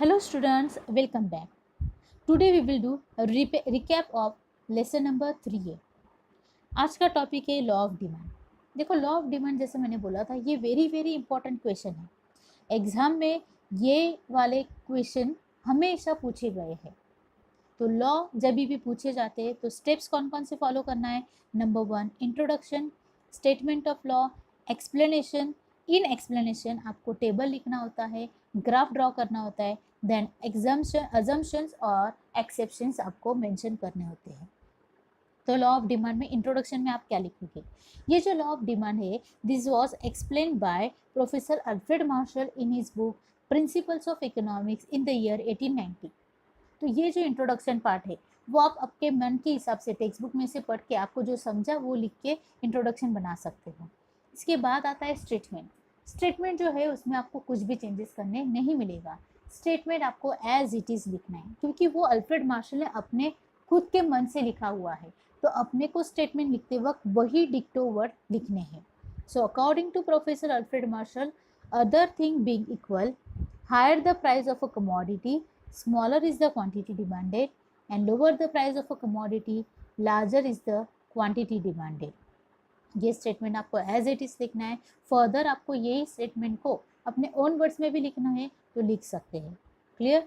Hello students, welcome back. Today we will do a recap of lesson number 3A. आज का topic है law of demand. देखो, law of demand जैसे मैंने बोला था, ये वेरी इंपॉर्टेंट क्वेश्चन है। एग्जाम में ये वाले क्वेश्चन हमेशा पूछे गए हैं। तो लॉ जब भी पूछे जाते हैं तो स्टेप्स कौन कौन से फॉलो करना है। Number 1 introduction, statement of law, explanation. In explanation आपको टेबल लिखना होता है, ग्राफ ड्रॉ करना होता है, देन अजम्पशंस और एक्सेप्शंस आपको मेंशन करने होते हैं। तो लॉ ऑफ डिमांड में इंट्रोडक्शन में आप क्या लिखोगे। ये जो लॉ ऑफ डिमांड है, this was explained by professor Alfred martial in his book principles of economics in the year 1890। तो ये जो इंट्रोडक्शन पार्ट है वो आप आपके मन के हिसाब से टेक्स्ट बुक में से पढ़ के आपको जो समझा वो लिख के इंट्रोडक्शन बना सकते हो। इसके बाद आता है स्टेटमेंट। स्टेटमेंट जो है उसमें आपको कुछ भी चेंजेस करने नहीं मिलेगा। स्टेटमेंट आपको एज इट इज़ लिखना है, क्योंकि वो अल्फ्रेड मार्शल ने अपने खुद के मन से लिखा हुआ है, तो अपने को स्टेटमेंट लिखते वक्त वही डिक्टो वर्ड लिखने हैं। So according to professor Alfred Marshall, other thing being equal, higher the price of a commodity, smaller is the quantity demanded, and lower the price of a commodity, larger is the quantity demanded. ये statement आपको as it is लिखना है। Further आपको यही statement को अपने own words में भी लिखना है तो लिख सकते हैं। क्लियर।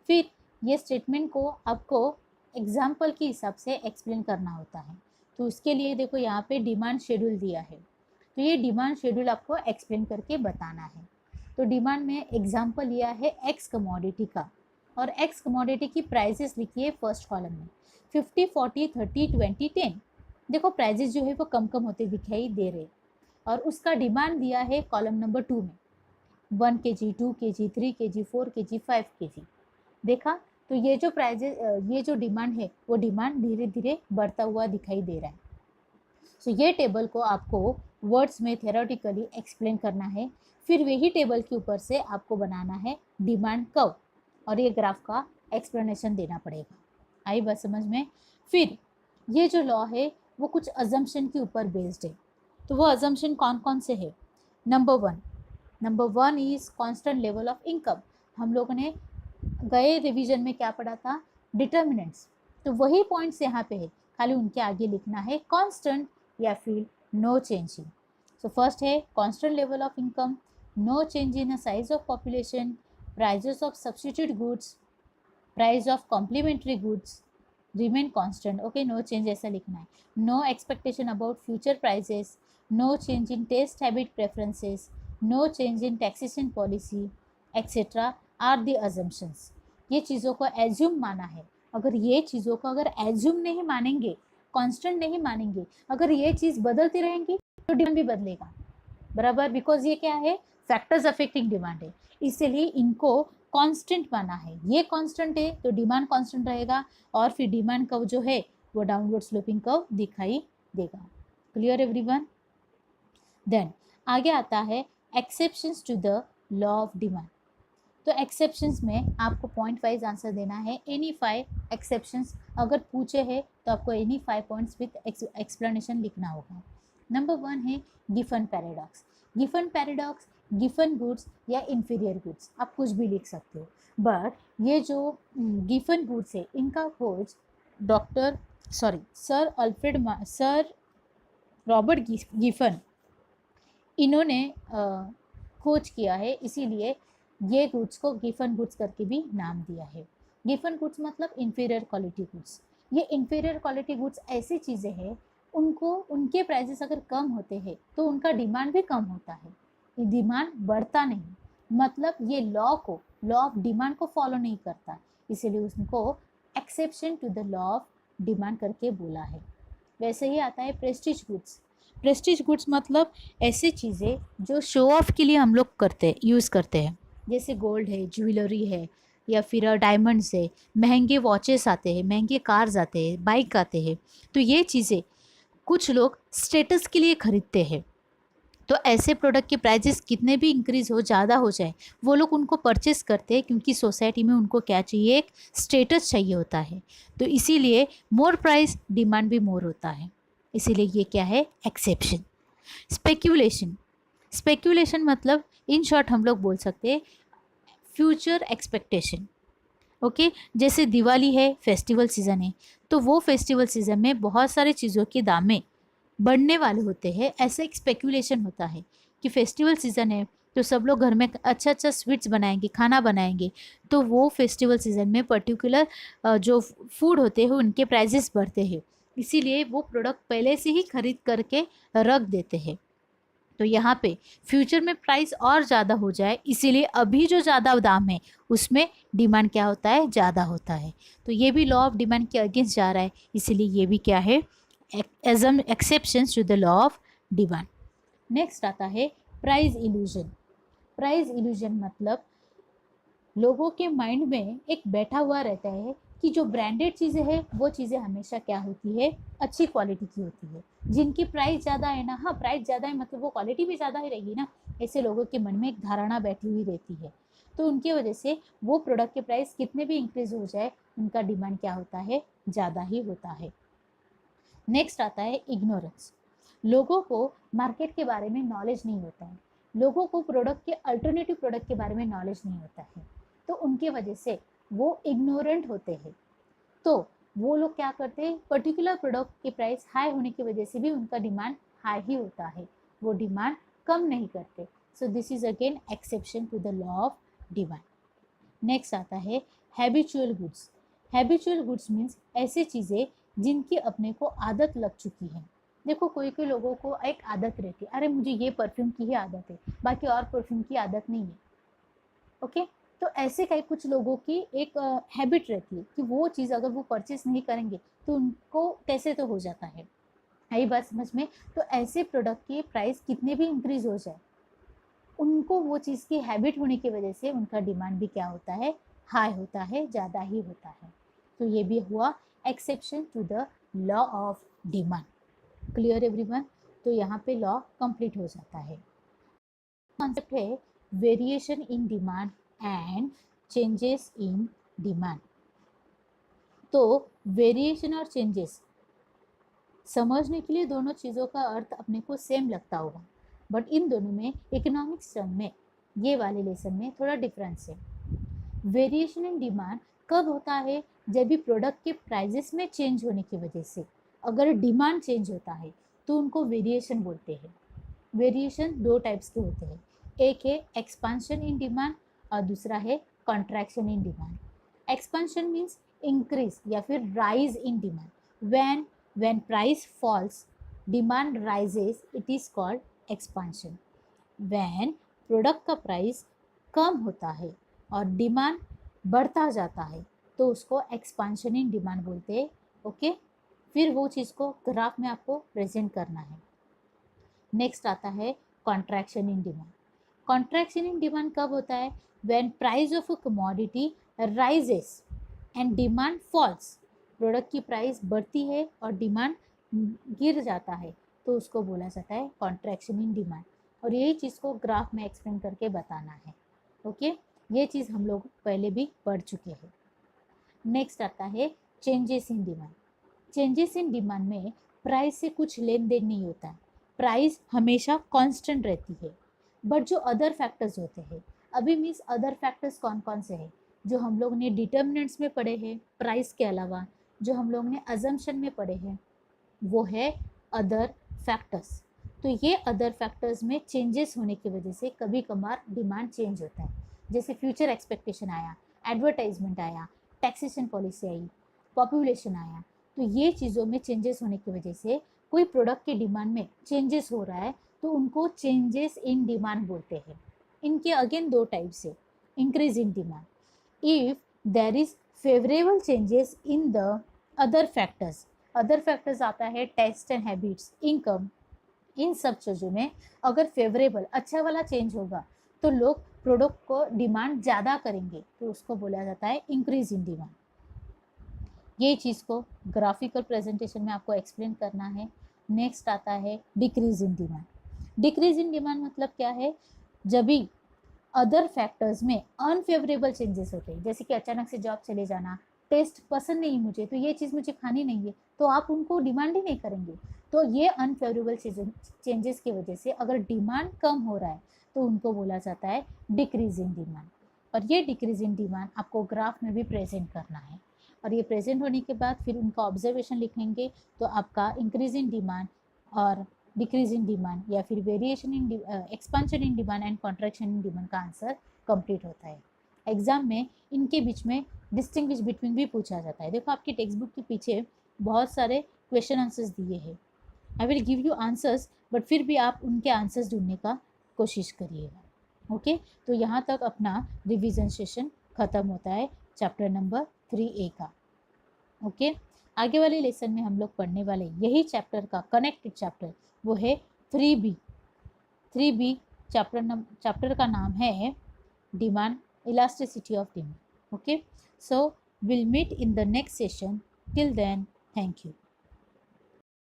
फिर ये स्टेटमेंट को आपको एग्जाम्पल के हिसाब से एक्सप्लेन करना होता है। तो उसके लिए देखो यहाँ पे डिमांड शेड्यूल दिया है, तो ये डिमांड शेड्यूल आपको एक्सप्लेन करके बताना है। तो डिमांड में एग्जाम्पल लिया है एक्स कमोडिटी का, और एक्स कमोडिटी की प्राइजेस लिखिए फर्स्ट कॉलम में 50, 40, 30, 20, 10। देखो प्राइजेस जो है वो कम होते दिखाई दे रहे, और उसका डिमांड दिया है कॉलम नंबर 2 में 1 kg, 2 kg, 3 kg, 4 kg, 5 kg। देखा, तो ये जो प्राइजेस, ये जो डिमांड है वो डिमांड धीरे धीरे बढ़ता हुआ दिखाई दे रहा है। सो ये टेबल को आपको वर्ड्स में थ्योरेटिकली एक्सप्लेन करना है। फिर वही टेबल के ऊपर से आपको बनाना है डिमांड कर्व, और ये ग्राफ का एक्सप्लेनेशन देना पड़ेगा। आई बात समझ में। फिर ये जो लॉ है वो कुछ अजम्पशन के ऊपर बेस्ड है। तो वो अजम्पशन कौन कौन से है। Number one is constant level of income. हम लोगों ने गए रिवीजन में क्या पढ़ा था, डिटर्मिनेंट्स। तो वही पॉइंट्स यहाँ पे है, खाली उनके आगे लिखना है कांस्टेंट या फिर नो चेंजिंग। सो फर्स्ट है constant level of income, no change in the size of population, prices of substitute goods, price of complementary goods remain constant. Okay, no change ऐसा लिखना है। No expectation about future prices, no change in taste habit preferences, no change in taxation policy, etc. are the assumptions. ये चीज़ों को assume माना है। अगर ये चीज़ों को अगर एज्यूम नहीं मानेंगे, कांस्टेंट नहीं मानेंगे, अगर ये चीज़ बदलती रहेंगी तो डिमांड भी बदलेगा, बराबर। बिकॉज ये क्या है, फैक्टर्स अफेक्टिंग डिमांड है, इसलिए इनको कांस्टेंट माना है। ये कांस्टेंट है तो डिमांड कांस्टेंट रहेगा, और फिर डिमांड कर्व जो है वो डाउनवर्ड स्लोपिंग कर्व दिखाई देगा। Clear everyone. देन आगे आता है exceptions to the law of demand. तो एक्सेप्शंस में आपको पॉइंट वाइज आंसर देना है। एनी 5 एक्सेप्शंस अगर पूछे हैं तो आपको एनी 5 पॉइंट्स विथ एक्सप्लेनेशन लिखना होगा। नंबर 1 है Giffen paradox. Giffen paradox, Giffen goods या इन्फीरियर गुड्स, आप कुछ भी लिख सकते हो। बट ये जो गिफन गुड्स है इनका खोज सर रॉबर्ट गिफन इन्होंने खोज किया है, इसीलिए ये गुड्स को गिफन गुड्स करके भी नाम दिया है। गिफन गुड्स मतलब इन्फीरियर क्वालिटी गुड्स। ये इन्फीरियर क्वालिटी गुड्स ऐसी चीज़ें हैं, उनको उनके प्राइसेस अगर कम होते हैं तो उनका डिमांड भी कम होता है, डिमांड बढ़ता नहीं। मतलब ये लॉ ऑफ डिमांड को फॉलो नहीं करता, इसीलिए उसको exception to the law of demand करके बोला है। वैसे ही आता है प्रेस्टीज गुड्स। प्रेस्टीज गुड्स मतलब ऐसी चीज़ें जो शो ऑफ के लिए हम लोग यूज़ करते हैं, जैसे गोल्ड है, ज्वेलरी है, या फिर डायमंड्स है, महंगे वॉचेस आते हैं, महंगे कार्स आते हैं, बाइक आते हैं। तो ये चीज़ें कुछ लोग स्टेटस के लिए खरीदते हैं। तो ऐसे प्रोडक्ट के प्राइजेस कितने भी इंक्रीज़ हो, ज़्यादा हो जाए, वो लोग उनको परचेस करते हैं, क्योंकि सोसाइटी में उनको क्या चाहिए, एक स्टेटस चाहिए होता है। तो इसीलिए मोर प्राइस, डिमांड भी मोर होता है, इसीलिए ये क्या है, एक्सेप्शन। स्पेक्यूलेशन मतलब इन शॉर्ट हम लोग बोल सकते हैं फ्यूचर एक्सपेक्टेशन। ओके, जैसे दिवाली है, फेस्टिवल सीज़न है, तो वो फेस्टिवल सीज़न में बहुत सारी चीज़ों के दाम में बढ़ने वाले होते हैं। ऐसा एक स्पेकुलेशन होता है कि फेस्टिवल सीज़न है तो सब लोग घर में अच्छा अच्छा स्वीट्स बनाएंगे, खाना बनाएंगे, तो वो फेस्टिवल सीज़न में पर्टिकुलर जो फूड होते हैं उनके प्राइजेस बढ़ते हैं, इसीलिए वो प्रोडक्ट पहले से ही खरीद करके रख देते हैं। तो यहाँ पे फ्यूचर में प्राइस और ज़्यादा हो जाए, इसीलिए अभी जो ज़्यादा दाम है उसमें डिमांड क्या होता है, ज़्यादा होता है। तो ये भी लॉ ऑफ डिमांड के अगेंस्ट जा रहा है, इसीलिए ये भी क्या है, exceptions to the law of demand. Next आता है प्राइस इल्यूजन। प्राइस इल्यूजन मतलब लोगों के माइंड में एक बैठा हुआ रहता है कि जो ब्रांडेड चीज़ें हैं वो चीज़ें हमेशा क्या होती है, अच्छी क्वालिटी की होती है। जिनकी प्राइस ज़्यादा है ना, हाँ प्राइस ज़्यादा है मतलब वो क्वालिटी भी ज़्यादा ही रहेगी ना, ऐसे लोगों के मन में एक धारणा बैठी हुई रहती है। तो उनकी वजह से वो प्रोडक्ट के प्राइस कितने भी इंक्रीज हो जाए, उनका डिमांड क्या होता है, ज़्यादा ही होता है। नेक्स्ट आता है इग्नोरेंस। लोगों को मार्केट के बारे में नॉलेज नहीं होता है, लोगों को प्रोडक्ट के अल्टरनेटिव प्रोडक्ट के बारे में नॉलेज नहीं होता है, तो उनके वजह से वो इग्नोरेंट होते हैं। तो वो लोग क्या करते हैं, पर्टिकुलर प्रोडक्ट की प्राइस हाई होने की वजह से भी उनका डिमांड हाई ही होता है, वो डिमांड कम नहीं करते। So this is again exception to the law of demand. Next आता है habitual goods. Habitual goods means ऐसी चीज़ें जिनकी अपने को आदत लग चुकी है। देखो कोई कोई लोगों को एक आदत रहती है, अरे मुझे ये परफ्यूम की ही आदत है, बाकी और परफ्यूम की आदत नहीं है। ओके, तो ऐसे कई कुछ लोगों की एक हैबिट रहती है कि वो चीज़ अगर वो परचेस नहीं करेंगे तो उनको कैसे तो हो जाता है, आई बात समझ में। तो ऐसे प्रोडक्ट की प्राइस कितने भी इंक्रीज हो जाए, उनको वो चीज़ की हैबिट होने की वजह से उनका डिमांड भी क्या होता है, हाई होता है, ज़्यादा ही होता है। तो ये भी हुआ exception to the law of demand. Clear everyone? तो यहाँ पे लॉ कंप्लीट हो जाता है। कॉन्सेप्ट है variation in demand and changes in demand. तो वेरिएशन और चेंजेस समझने के लिए दोनों चीज़ों का अर्थ अपने को सेम लगता होगा, बट इन दोनों में इकोनॉमिक्स टर्म में ये वाले लेसन में थोड़ा डिफरेंस है। वेरिएशन इन डिमांड कब होता है, जब भी प्रोडक्ट के प्राइजेस में चेंज होने की वजह से अगर डिमांड चेंज होता है तो उनको वेरिएशन बोलते हैं। वेरिएशन दो टाइप्स के होते हैं, एक है एक्सपांशन इन डिमांड और दूसरा है contraction in demand. Expansion means increase या फिर rise in demand. when price falls, demand rises, it is called expansion. when product का प्राइस कम होता है और डिमांड बढ़ता जाता है तो उसको एक्सपांशन इन डिमांड बोलते हैं। ओके, फिर वो चीज़ को ग्राफ में आपको प्रेजेंट करना है। नेक्स्ट आता है contraction in demand. Contraction in demand कब होता है, when price of a commodity rises and demand falls. Product की प्राइस बढ़ती है और डिमांड गिर जाता है तो उसको बोला जाता है कॉन्ट्रैक्शन इन डिमांड। और यही चीज़ को ग्राफ में एक्सप्लेन करके बताना है। ओके, ये चीज़ हम लोग पहले भी पढ़ चुके हैं। नेक्स्ट आता है changes in demand. Changes in demand में प्राइस से कुछ लेन देन नहीं होता है, प्राइस हमेशा कांस्टेंट रहती है। बट जो अदर फैक्टर्स होते हैं, अभी मीन्स अदर फैक्टर्स कौन कौन से हैं जो हम लोग ने डिटर्मिनेंट्स में पढ़े हैं, प्राइस के अलावा जो हम लोग ने अजम्पशन में पढ़े हैं, वो है अदर फैक्टर्स। तो ये अदर फैक्टर्स में चेंजेस होने की वजह से कभी कभार डिमांड चेंज होता है। जैसे फ्यूचर एक्सपेक्टेशन आया, एडवर्टाइजमेंट आया, टैक्सेशन पॉलिसी आई, पॉपुलेशन आया, तो ये चीज़ों में चेंजेस होने की वजह से कोई प्रोडक्ट के डिमांड में चेंजेस हो रहा है तो उनको चेंजेस इन डिमांड बोलते हैं। इनके अगेन दो टाइप्स है, increase in demand. If there is favourable changes in the other factors, other factors आता है टेस्ट एंड हैबिट्स, इनकम, इन सब चीज़ों में अगर फेवरेबल अच्छा वाला चेंज होगा तो लोग प्रोडक्ट को डिमांड ज़्यादा करेंगे, तो उसको बोला जाता है इंक्रीज इन डिमांड। ये चीज़ को ग्राफिकल प्रेजेंटेशन में आपको एक्सप्लेन करना है। नेक्स्ट आता है decrease in demand. Decrease in demand मतलब क्या है, जब भी अदर फैक्टर्स में अनफेवरेबल चेंजेस होते हैं, जैसे कि अचानक से जॉब चले जाना, टेस्ट पसंद नहीं मुझे तो ये चीज़ मुझे खानी नहीं है, तो आप उनको डिमांड ही नहीं करेंगे। तो ये अनफेवरेबल चेंजेस की वजह से अगर डिमांड कम हो रहा है तो उनको बोला जाता है डिक्रीज इन डिमांड। और ये डिक्रीज इन डिमांड आपको ग्राफ में भी प्रेजेंट करना है, और ये प्रेजेंट होने के बाद फिर उनका ऑब्जर्वेशन लिखेंगे तो आपका इंक्रीज इन डिमांड और डिक्रीज इन डिमांड या फिर variation in expansion in demand and contraction in demand का आंसर कंप्लीट होता है। एग्जाम में इनके बीच में डिस्टिंग्विश बिटवीन भी पूछा जाता है। देखो आपकी टेक्स्ट बुक के पीछे बहुत सारे क्वेश्चन आंसर्स दिए हैं। I will give you answers, but फिर भी आप उनके आंसर्स ढूंढने का कोशिश करिएगा। ओके, तो यहाँ तक अपना रिवीजन सेशन ख़त्म होता है चैप्टर नंबर 3A का। ओके, आगे वाले लेसन में हम लोग पढ़ने वाले यही चैप्टर का कनेक्टेड चैप्टर वो है 3B। 3B चैप्टर का नाम है demand, elasticity of demand. Okay, so we'll meet in the next session. Till then, thank you.